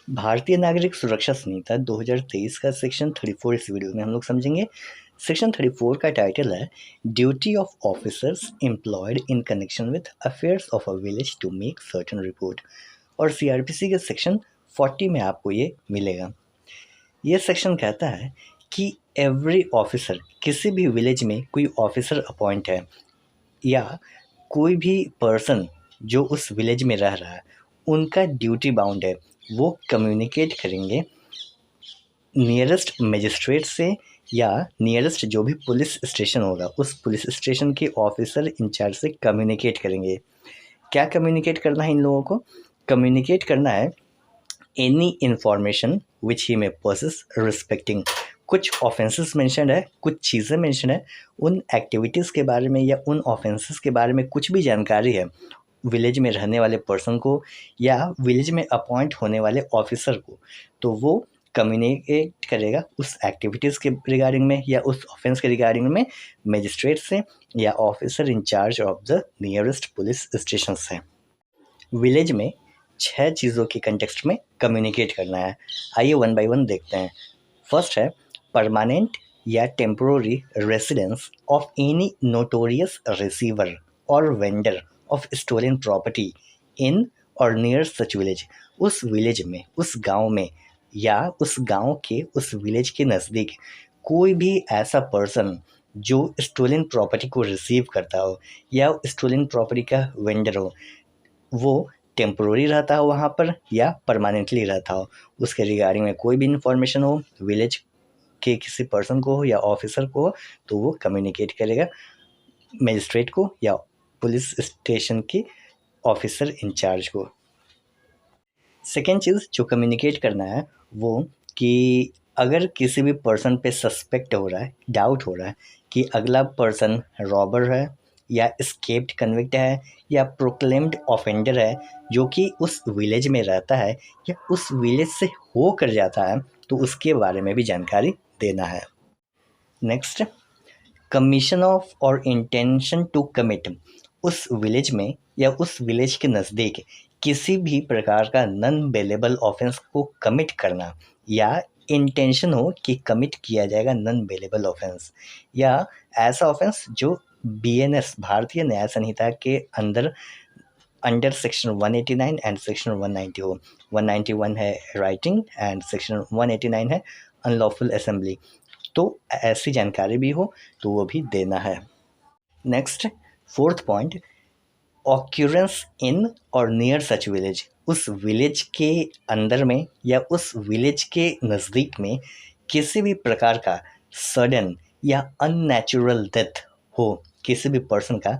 भारतीय नागरिक सुरक्षा संहिता 2023 का सेक्शन 34 इस वीडियो में हम लोग समझेंगे। सेक्शन 34 का टाइटल है duty of officers employed in connection with affairs of a village to make certain report, और सीआरपीसी के सेक्शन 40 में आपको ये मिलेगा। ये सेक्शन कहता है कि एवरी ऑफिसर, किसी भी विलेज में कोई ऑफिसर अपॉइंट है या कोई भी पर्सन जो उस विलेज में रह रहा है, उनका ड्यूटी बाउंड है, वो कम्युनिकेट करेंगे नियरेस्ट मजिस्ट्रेट से या नियरेस्ट जो भी पुलिस स्टेशन होगा उस पुलिस स्टेशन के ऑफिसर इंचार्ज से कम्युनिकेट करेंगे। क्या कम्युनिकेट करना है इन लोगों को? कम्युनिकेट करना है एनी इंफॉर्मेशन विच ही में पोसेस रिस्पेक्टिंग, कुछ ऑफेंसेस मेंशन है, कुछ चीज़ें मेंशन है, उन एक्टिविटीज़ के बारे में या उन ऑफेंसेस के बारे में कुछ भी जानकारी है विलेज में रहने वाले पर्सन को या विलेज में अपॉइंट होने वाले ऑफिसर को, तो वो कम्युनिकेट करेगा उस एक्टिविटीज़ के रिगार्डिंग में या उस ऑफेंस के रिगार्डिंग में मजिस्ट्रेट से या officer in-charge of the nearest police station से। विलेज में 6 चीज़ों के कंटेक्स्ट में कम्युनिकेट करना है। आइए वन बाय वन देखते हैं। फर्स्ट है परमानेंट या temporary residence of any notorious receiver और vendor of stolen property in और नियर सच विलेज। उस विलेज में, उस गांव में या उस गांव के उस विलेज के नज़दीक कोई भी ऐसा पर्सन जो स्टोलन प्रॉपर्टी को रिसीव करता हो या स्टोलन प्रॉपर्टी का वेंडर हो, वो टेम्पोररी रहता हो वहाँ पर या परमानेंटली रहता हो, उसके रिगार्डिंग में कोई भी इंफॉर्मेशन हो विलेज के किसी पर्सन को हो या ऑफिसर को हो, तो वो कम्युनिकेट करेगा मजिस्ट्रेट को या पुलिस स्टेशन के ऑफिसर इंचार्ज को। सेकेंड चीज़ जो कम्युनिकेट करना है वो कि अगर किसी भी पर्सन पे सस्पेक्ट हो रहा है, डाउट हो रहा है कि अगला पर्सन रॉबर है या स्केप्ड कन्विक्ट है या प्रोक्लेम्ड ऑफेंडर है जो कि उस विलेज में रहता है या उस विलेज से हो कर जाता है, तो उसके बारे में भी जानकारी देना है। नेक्स्ट, कमीशन ऑफ और इंटेंशन टू कमिट, उस विलेज में या उस विलेज के नज़दीक किसी भी प्रकार का नॉन बेलेबल ऑफेंस को कमिट करना या इंटेंशन हो कि कमिट किया जाएगा नॉन बेलेबल ऑफेंस या ऐसा ऑफेंस जो बीएनएस भारतीय न्याय संहिता के अंडर सेक्शन 189 एंड सेक्शन 190 हो। 191 है राइटिंग एंड सेक्शन 189 है अनलॉफुल असेंबली, तो ऐसी जानकारी भी हो तो वो भी देना है। नेक्स्ट, फोर्थ पॉइंट, ऑक्यूरेंस इन और नियर सच विलेज, उस विलेज के अंदर में या उस विलेज के नज़दीक में किसी भी प्रकार का सडन या अननेचुरल डेथ हो किसी भी पर्सन का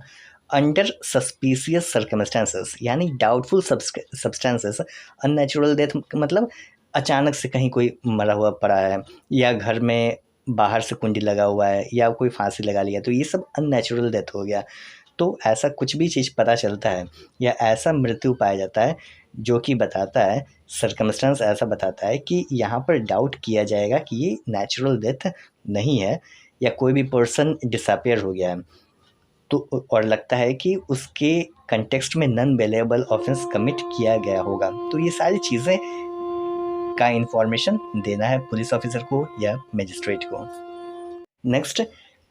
अंडर सस्पिशियस सर्कमस्टेंसेस, यानी डाउटफुल सब्सटेंसेस। अननेचुरल डेथ मतलब अचानक से कहीं कोई मरा हुआ पड़ा है या घर में बाहर से कुंडी लगा हुआ है या कोई फांसी लगा लिया, तो ये सब अननेचुरल डेथ हो गया। तो ऐसा कुछ भी चीज़ पता चलता है या ऐसा मृत्यु पाया जाता है जो कि बताता है, सर्कमस्टेंस ऐसा बताता है कि यहाँ पर डाउट किया जाएगा कि ये नेचुरल डेथ नहीं है या कोई भी पर्सन डिसअपियर हो गया है, तो और लगता है कि उसके कंटेक्स्ट में नॉन बेलेबल ऑफेंस कमिट किया गया होगा, तो ये सारी चीज़ें का इंफॉर्मेशन देना है पुलिस ऑफिसर को या मजिस्ट्रेट को। नेक्स्ट,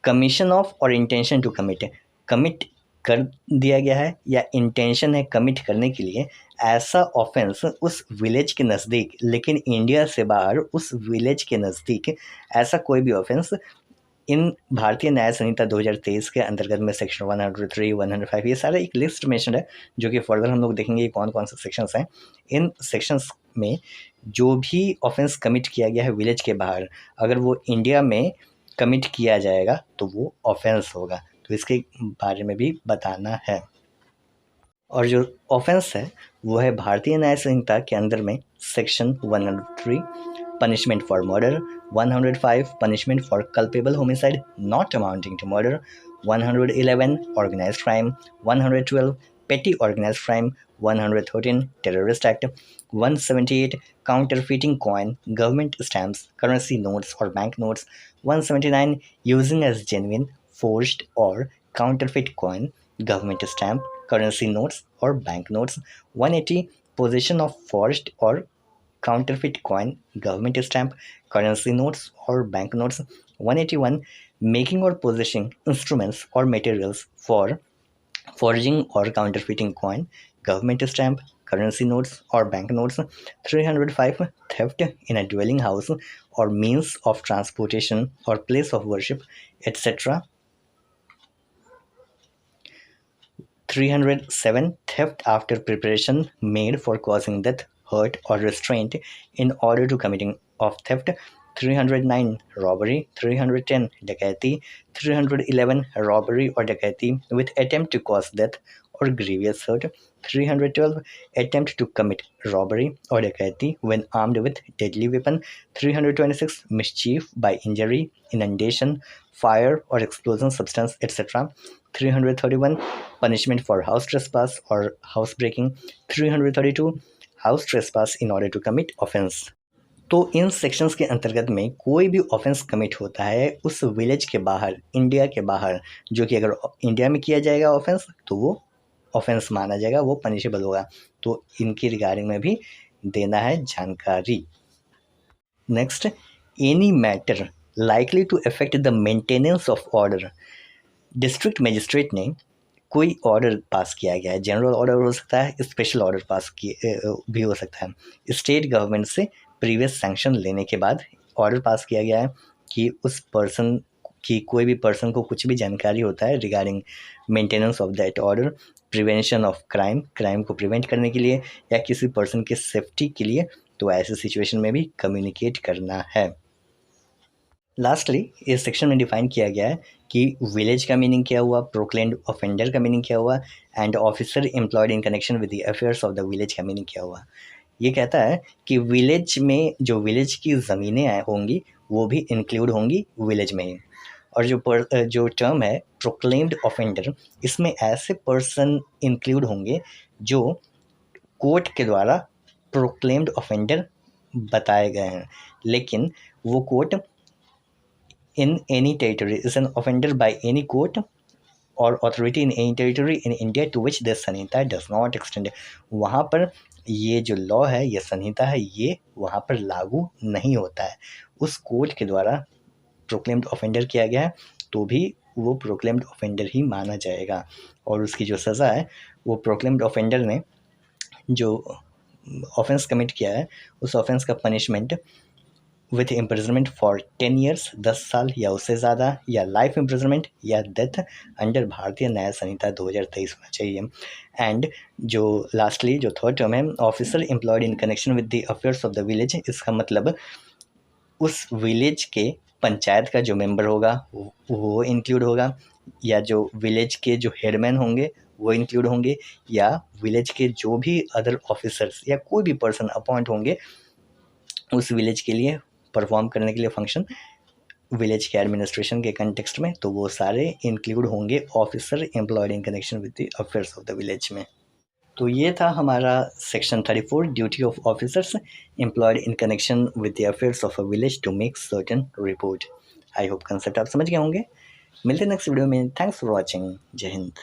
कमीशन ऑफ और इंटेंशन टू कमिट कर दिया गया है या इंटेंशन है कमिट करने के लिए ऐसा ऑफेंस उस विलेज के नज़दीक, लेकिन इंडिया से बाहर उस विलेज के नज़दीक ऐसा कोई भी ऑफेंस इन भारतीय न्याय संहिता 2023 के अंतर्गत में सेक्शन 103, 105 ये सारा एक लिस्ट मेंशन है जो कि फर्दर हम लोग देखेंगे कौन कौन से सेक्शंस हैं। इन सेक्शंस में जो भी ऑफेंस कमिट किया गया है विलेज के बाहर, अगर वो इंडिया में कमिट किया जाएगा तो वो ऑफेंस होगा, तो इसके बारे में भी बताना है। और जो ऑफेंस है वो है भारतीय न्याय संहिता के अंदर में section 103 punishment for murder, 105 punishment for culpable homicide not amounting to murder, 111 organised crime, 112 petty organised crime, 113 terrorist act, 178 counterfeiting coin, government stamps, currency notes or bank notes, 179 using as genuine, forged or counterfeit coin, government stamp, currency notes or bank notes, 180 possession of forged or counterfeit coin, government stamp, currency notes or banknotes. 181. Making or possessing instruments or materials for forging or counterfeiting coin, government stamp, currency notes or banknotes. 305. Theft in a dwelling house or means of transportation or place of worship, etc. 307. Theft after preparation made for causing death, hurt, or restraint in order to committing of theft. 309. Robbery. 310. Dacoity. 311. Robbery or dacoity with attempt to cause death or grievous hurt. 312. Attempt to commit robbery or dacoity when armed with deadly weapon. 326. Mischief by injury, inundation, fire or explosion substance, etc. 331. Punishment for house trespass or house breaking. 332. House trespass in order to commit offence. तो in sections के अंतर्गत में कोई भी offence commit होता है उस village के बाहर, इंडिया के बाहर, जो कि अगर इंडिया में किया जाएगा ऑफेंस तो वो ऑफेंस माना जाएगा, वो पनिशेबल होगा। तो इनकी रिगार्डिंग में भी देना है जानकारी। Next, any matter likely to affect the maintenance of order. District magistrate ने कोई ऑर्डर पास किया गया है, जनरल ऑर्डर हो सकता है, स्पेशल ऑर्डर पास किए भी हो सकता है। स्टेट गवर्नमेंट से प्रीवियस सैंक्शन लेने के बाद ऑर्डर पास किया गया है कि उस पर्सन की, कोई भी पर्सन को कुछ भी जानकारी होता है regarding maintenance of that order, prevention of crime, crime को प्रिवेंट करने के लिए या किसी पर्सन के सेफ्टी के लिए, तो ऐसे सिचुएशन में भी कम्युनिकेट करना है। लास्टली इस सेक्शन में डिफाइन किया गया है कि विलेज का मीनिंग क्या हुआ, प्रोक्लेम्ड ऑफेंडर का मीनिंग क्या हुआ, and officer employed in connection with the affairs of the village का मीनिंग क्या हुआ। ये कहता है कि विलेज में जो विलेज की ज़मीनें होंगी वो भी इंक्लूड होंगी विलेज में ही। और जो टर्म है प्रोक्लेम्ड ऑफेंडर, इसमें ऐसे पर्सन इंक्लूड होंगे जो कोर्ट के द्वारा प्रोक्लेम्ड ऑफेंडर बताए गए हैं, लेकिन वो court in any territory is an offender by any court or authority in any territory in India to which this Samhita does not extend। वहाँ पर ये जो लॉ है, ये संहिता है, ये वहाँ पर लागू नहीं होता है। उस कोर्ट के द्वारा प्रोक्लेम्ड ऑफेंडर किया गया है तो भी वो प्रोक्लेम्ड ऑफेंडर ही माना जाएगा, और उसकी जो सज़ा है वो प्रोक्लेम्ड ऑफेंडर ने जो ऑफेंस कमिट किया है उस ऑफेंस का punishment with imprisonment for 10 years, 10 साल या उससे ज़्यादा, या लाइफ इम्प्रिजनमेंट या डेथ अंडर भारतीय न्याय संहिता 2023 होना चाहिए। एंड जो लास्टली जो थर्ड टर्म है officer employed in connection with the affairs of the village, इसका मतलब उस विलेज के पंचायत का जो मेंबर होगा वो इंक्लूड होगा, या जो विलेज के जो हेडमैन होंगे वो इंक्लूड होंगे, या विलेज के जो भी अदर ऑफिसर्स या कोई भी पर्सन अपॉइंट होंगे उस विलेज के लिए परफॉर्म करने के लिए फंक्शन विलेज के एडमिनिस्ट्रेशन के कंटेक्स्ट में, तो वो सारे इंक्लूड होंगे officer employed in connection with the affairs of the village में। तो ये था हमारा section 34, duty of officers employed in connection with the affairs of a village to make certain report. I hope concept आप समझ गए होंगे। मिलते हैं नेक्स्ट वीडियो में। Thanks for watching. जय हिंद।